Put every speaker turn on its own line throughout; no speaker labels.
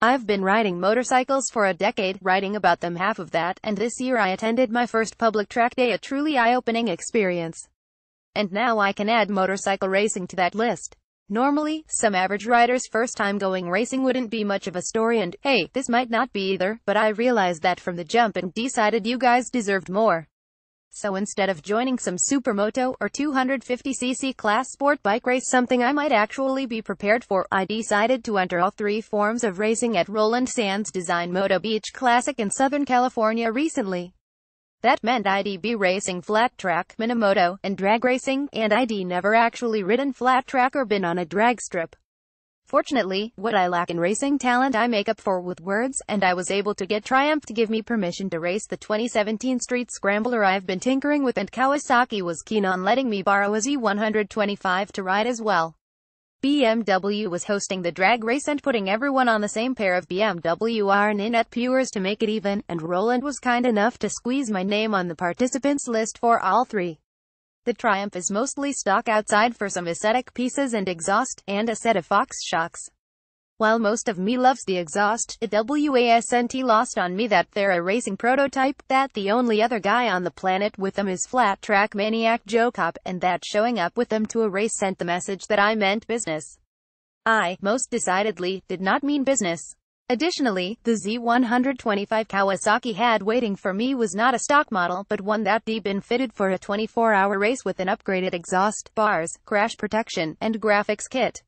I've been riding motorcycles for a decade, writing about them half of that, and this year I attended my first public track day, a truly eye-opening experience. And now I can add motorcycle racing to that list. Normally, some average rider's first time going racing wouldn't be much of a story, and, hey, this might not be either, but I realized that from the jump and decided you guys deserved more. So instead of joining some supermoto or 250cc class sport bike race, something I might actually be prepared for, I decided to enter all three forms of racing at Roland Sands Design Moto Beach Classic in Southern California recently. That meant I'd be racing flat track, minimoto, and drag racing, and I'd never actually ridden flat track or been on a drag strip. Fortunately, what I lack in racing talent I make up for with words, and I was able to get Triumph to give me permission to race the 2017 Street Scrambler I've been tinkering with, and Kawasaki was keen on letting me borrow a Z125 to ride as well. BMW was hosting the drag race and putting everyone on the same pair of BMW R9 Pures to make it even, and Roland was kind enough to squeeze my name on the participants list for all three. The Triumph is mostly stock outside for some aesthetic pieces and exhaust, and a set of Fox shocks. While most of me loves the exhaust, it wasn't lost on me that they're a racing prototype, that the only other guy on the planet with them is flat track maniac Joe Cop, and that showing up with them to a race sent the message that I meant business. I, most decidedly, did not mean business. Additionally, the Z125 Kawasaki had waiting for me was not a stock model, but one that'd been fitted for a 24-hour race with an upgraded exhaust, bars, crash protection, and graphics kit.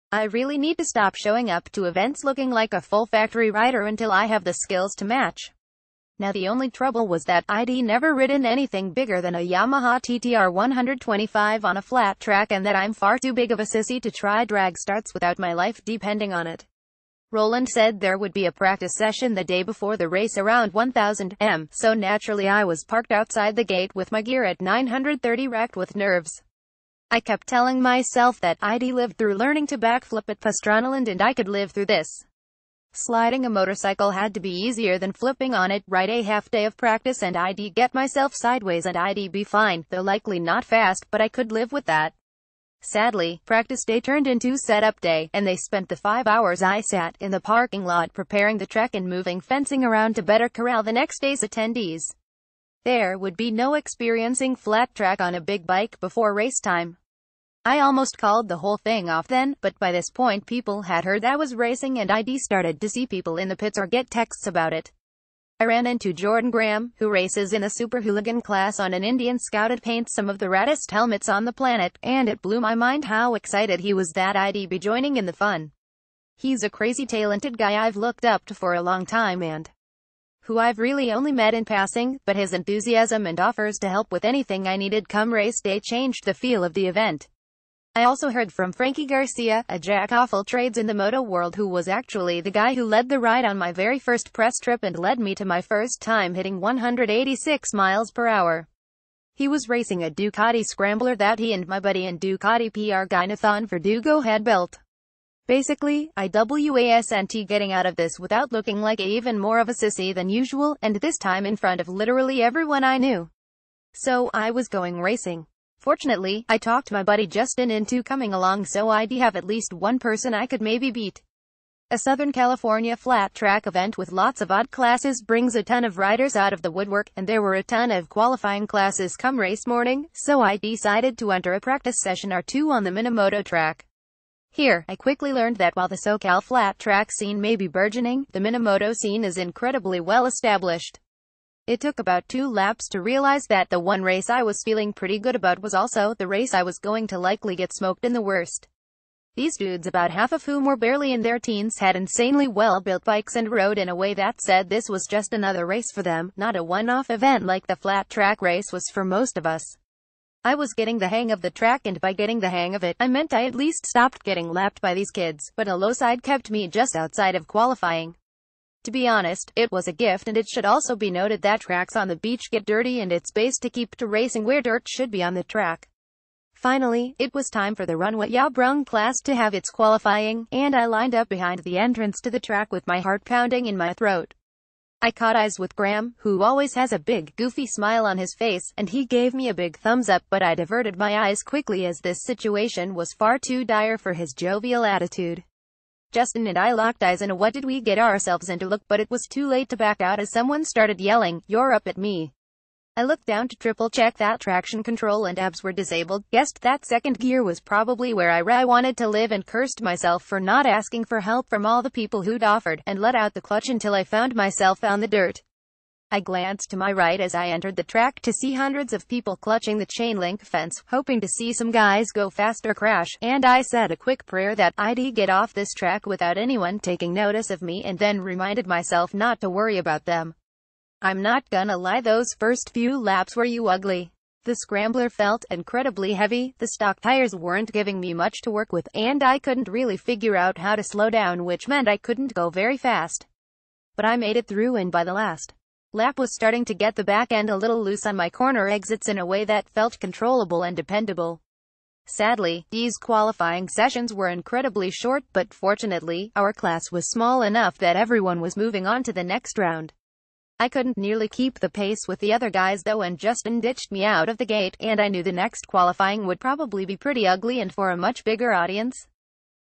I really need to stop showing up to events looking like a full factory rider until I have the skills to match. Now the only trouble was that I'd never ridden anything bigger than a Yamaha TTR 125 on a flat track, and that I'm far too big of a sissy to try drag starts without my life depending on it. Roland said there would be a practice session the day before the race around 1000 m, so naturally I was parked outside the gate with my gear at 930 racked with nerves. I kept telling myself that I'd lived through learning to backflip at Pastranaland and I could live through this. Sliding a motorcycle had to be easier than flipping on it. Ride a half day of practice and I'd get myself sideways and I'd be fine, though likely not fast, but I could live with that. Sadly, practice day turned into setup day, and they spent the 5 hours I sat in the parking lot preparing the track and moving fencing around to better corral the next day's attendees. There would be no experiencing flat track on a big bike before race time. I almost called the whole thing off then, but by this point people had heard I was racing and I'd started to see people in the pits or get texts about it. I ran into Jordan Graham, who races in a super hooligan class on an Indian Scout and paints some of the raddest helmets on the planet, and it blew my mind how excited he was that I'd be joining in the fun. He's a crazy talented guy I've looked up to for a long time and who I've really only met in passing, but his enthusiasm and offers to help with anything I needed come race day changed the feel of the event. I also heard from Frankie Garcia, a jack-of-all-trades in the moto world, who was actually the guy who led the ride on my very first press trip and led me to my first time hitting 186 miles per hour. He was racing a Ducati Scrambler that he and my buddy and Ducati PR guy Nathan Verdugo had built. Basically, I wasn't getting out of this without looking like even more of a sissy than usual, and this time in front of literally everyone I knew. So, I was going racing. Fortunately, I talked my buddy Justin into coming along so I'd have at least one person I could maybe beat. A Southern California flat track event with lots of odd classes brings a ton of riders out of the woodwork, and there were a ton of qualifying classes come race morning, so I decided to enter a practice session or two on the Minimoto track. Here, I quickly learned that while the SoCal flat track scene may be burgeoning, the Minimoto scene is incredibly well established. It took about 2 laps to realize that the one race I was feeling pretty good about was also the race I was going to likely get smoked in the worst. These dudes, about half of whom were barely in their teens, had insanely well-built bikes and rode in a way that said this was just another race for them, not a one-off event like the flat track race was for most of us. I was getting the hang of the track, and by getting the hang of it, I meant I at least stopped getting lapped by these kids, but a low side kept me just outside of qualifying. To be honest, it was a gift, and it should also be noted that tracks on the beach get dirty and it's based to keep to racing where dirt should be on the track. Finally, it was time for the Runway Ya Brung class to have its qualifying, and I lined up behind the entrance to the track with my heart pounding in my throat. I caught eyes with Graham, who always has a big, goofy smile on his face, and he gave me a big thumbs up, but I diverted my eyes quickly as this situation was far too dire for his jovial attitude. Justin and I locked eyes in a what did we get ourselves into look, but it was too late to back out as someone started yelling, "You're up" at me. I looked down to triple check that traction control and abs were disabled, guessed that second gear was probably where I wanted to live, and cursed myself for not asking for help from all the people who'd offered, and let out the clutch until I found myself on the dirt. I glanced to my right as I entered the track to see hundreds of people clutching the chain-link fence, hoping to see some guys go fast or crash, and I said a quick prayer that I'd get off this track without anyone taking notice of me, and then reminded myself not to worry about them. I'm not gonna lie, those first few laps were ugly. The scrambler felt incredibly heavy, the stock tires weren't giving me much to work with, and I couldn't really figure out how to slow down, which meant I couldn't go very fast. But I made it through, and by the last lap was starting to get the back end a little loose on my corner exits in a way that felt controllable and dependable. Sadly, these qualifying sessions were incredibly short, but fortunately, our class was small enough that everyone was moving on to the next round. I couldn't nearly keep the pace with the other guys though, and Justin ditched me out of the gate, and I knew the next qualifying would probably be pretty ugly and for a much bigger audience.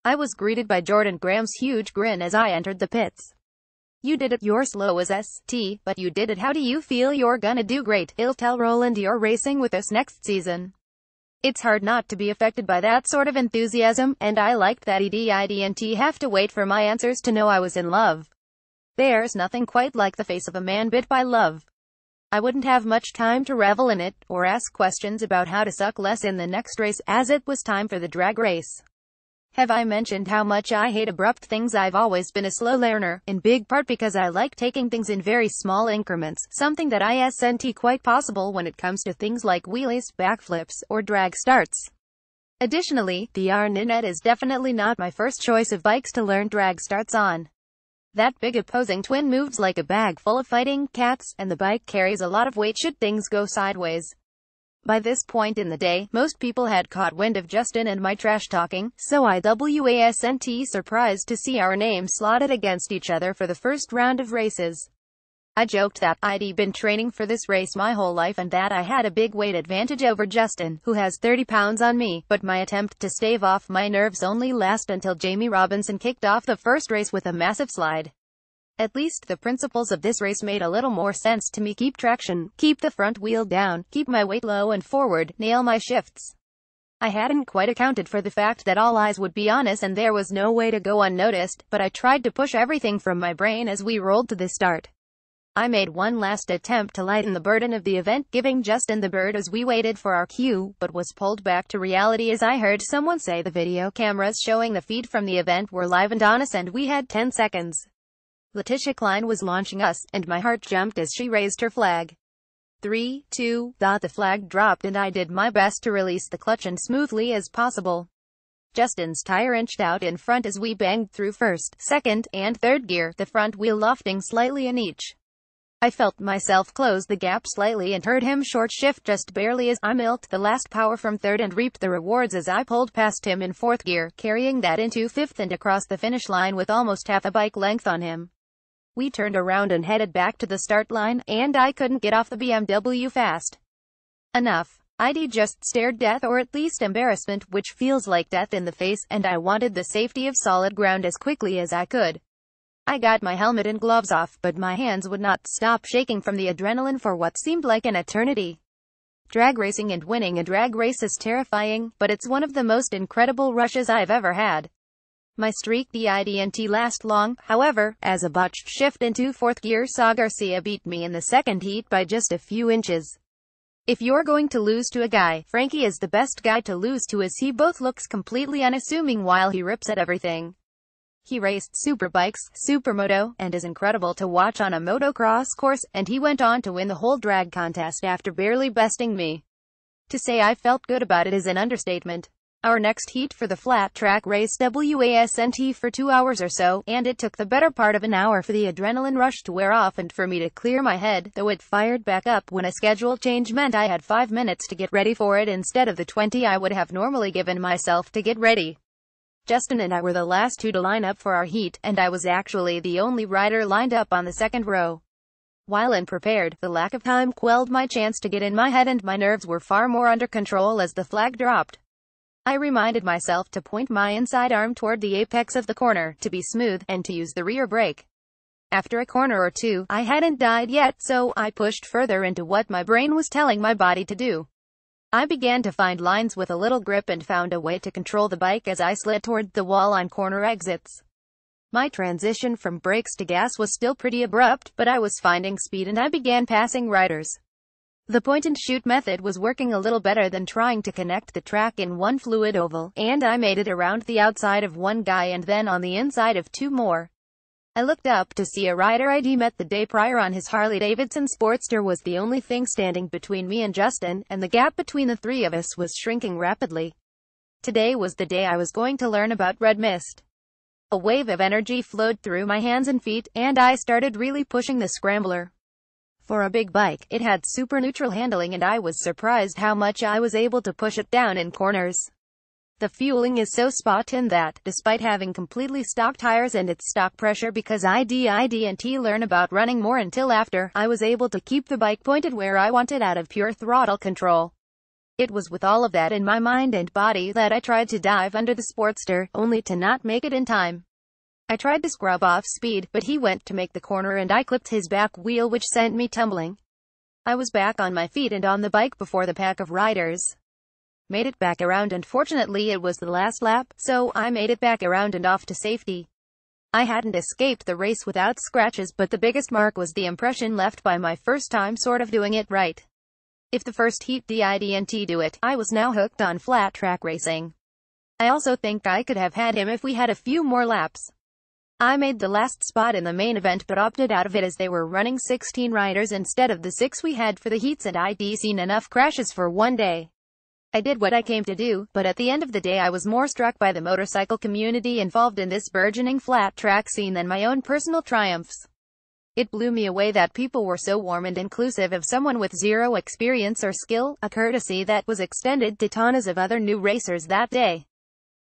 I was greeted by Jordan Graham's huge grin as I entered the pits. "You did it. You're slow as ST, but you did it. How do you feel?" "You're gonna do great. He'll tell Roland you're racing with us next season." It's hard not to be affected by that sort of enthusiasm, and I liked that he didn't have to wait for my answers to know I was in love. There's nothing quite like the face of a man bit by love. I wouldn't have much time to revel in it, or ask questions about how to suck less in the next race, as it was time for the drag race. Have I mentioned how much I hate abrupt things? I've always been a slow learner, in big part because I like taking things in very small increments, something that isn't quite possible when it comes to things like wheelies, backflips, or drag starts. Additionally, the R-Ninette is definitely not my first choice of bikes to learn drag starts on. That big opposing twin moves like a bag full of fighting cats, and the bike carries a lot of weight should things go sideways. By this point in the day, most people had caught wind of Justin and my trash talking, so I wasn't surprised to see our names slotted against each other for the first round of races. I joked that I'd been training for this race my whole life and that I had a big weight advantage over Justin, who has 30 pounds on me, but my attempt to stave off my nerves only lasted until Jamie Robinson kicked off the first race with a massive slide. At least the principles of this race made a little more sense to me. Keep traction, keep the front wheel down, keep my weight low and forward, nail my shifts. I hadn't quite accounted for the fact that all eyes would be on us and there was no way to go unnoticed, but I tried to push everything from my brain as we rolled to the start. I made one last attempt to lighten the burden of the event, giving Justin the bird as we waited for our cue, but was pulled back to reality as I heard someone say the video cameras showing the feed from the event were live and on us and we had 10 seconds. Letitia Klein was launching us, and my heart jumped as she raised her flag. 3, 2, the flag dropped and I did my best to release the clutch as smoothly as possible. Justin's tire inched out in front as we banged through first, second, and third gear, the front wheel lofting slightly in each. I felt myself close the gap slightly and heard him short shift just barely as I milked the last power from third and reaped the rewards as I pulled past him in fourth gear, carrying that into fifth and across the finish line with almost half a bike length on him. We turned around and headed back to the start line, and I couldn't get off the BMW fast enough. I'd just stared death, or at least embarrassment, which feels like death in the face, and I wanted the safety of solid ground as quickly as I could. I got my helmet and gloves off, but my hands would not stop shaking from the adrenaline for what seemed like an eternity. Drag racing and winning a drag race is terrifying, but it's one of the most incredible rushes I've ever had. My streak didn't last long, however, as a botched shift into fourth gear saw Garcia beat me in the second heat by just a few inches. If you're going to lose to a guy, Frankie is the best guy to lose to as he both looks completely unassuming while he rips at everything. He raced superbikes, supermoto, and is incredible to watch on a motocross course, and he went on to win the whole drag contest after barely besting me. To say I felt good about it is an understatement. Our next heat for the flat track race wasn't for 2 hours or so, and it took the better part of an hour for the adrenaline rush to wear off and for me to clear my head, though it fired back up when a schedule change meant I had 5 minutes to get ready for it instead of the 20 I would have normally given myself to get ready. Justin and I were the last two to line up for our heat, and I was actually the only rider lined up on the second row. While unprepared, the lack of time quelled my chance to get in my head and my nerves were far more under control as the flag dropped. I reminded myself to point my inside arm toward the apex of the corner, to be smooth, and to use the rear brake. After a corner or two, I hadn't died yet, so I pushed further into what my brain was telling my body to do. I began to find lines with a little grip and found a way to control the bike as I slid toward the wall on corner exits. My transition from brakes to gas was still pretty abrupt, but I was finding speed and I began passing riders. The point-and-shoot method was working a little better than trying to connect the track in one fluid oval, and I made it around the outside of one guy and then on the inside of two more. I looked up to see a rider I'd met the day prior on his Harley-Davidson Sportster was the only thing standing between me and Justin, and the gap between the three of us was shrinking rapidly. Today was the day I was going to learn about red mist. A wave of energy flowed through my hands and feet, and I started really pushing the scrambler. For a big bike, it had super neutral handling and I was surprised how much I was able to push it down in corners. The fueling is so spot on that, despite having completely stock tires and its stock pressure because I didn't learn about running more until after, I was able to keep the bike pointed where I wanted out of pure throttle control. It was with all of that in my mind and body that I tried to dive under the Sportster, only to not make it in time. I tried to scrub off speed, but he went to make the corner and I clipped his back wheel which sent me tumbling. I was back on my feet and on the bike before the pack of riders made it back around, and fortunately it was the last lap, so I made it back around and off to safety. I hadn't escaped the race without scratches, but the biggest mark was the impression left by my first time sort of doing it right. If the first heat didn't do it, I was now hooked on flat track racing. I also think I could have had him if we had a few more laps. I made the last spot in the main event but opted out of it as they were running 16 riders instead of the 6 we had for the heats, and I'd seen enough crashes for one day. I did what I came to do, but at the end of the day I was more struck by the motorcycle community involved in this burgeoning flat track scene than my own personal triumphs. It blew me away that people were so warm and inclusive of someone with zero experience or skill, a courtesy that was extended to tons of other new racers that day.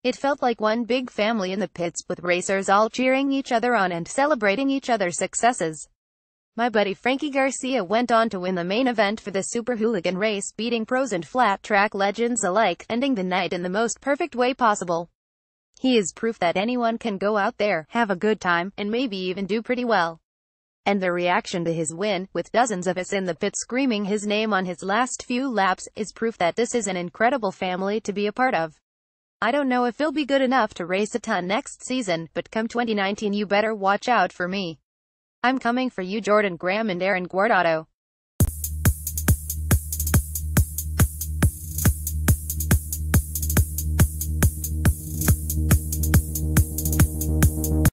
It felt like one big family in the pits, with racers all cheering each other on and celebrating each other's successes. My buddy Frankie Garcia went on to win the main event for the Super Hooligan race, beating pros and flat track legends alike, ending the night in the most perfect way possible. He is proof that anyone can go out there, have a good time, and maybe even do pretty well. And the reaction to his win, with dozens of us in the pit screaming his name on his last few laps, is proof that this is an incredible family to be a part of. I don't know if he'll be good enough to race a ton next season, but come 2019 you better watch out for me. I'm coming for you, Jordan Graham and Aaron Guardado.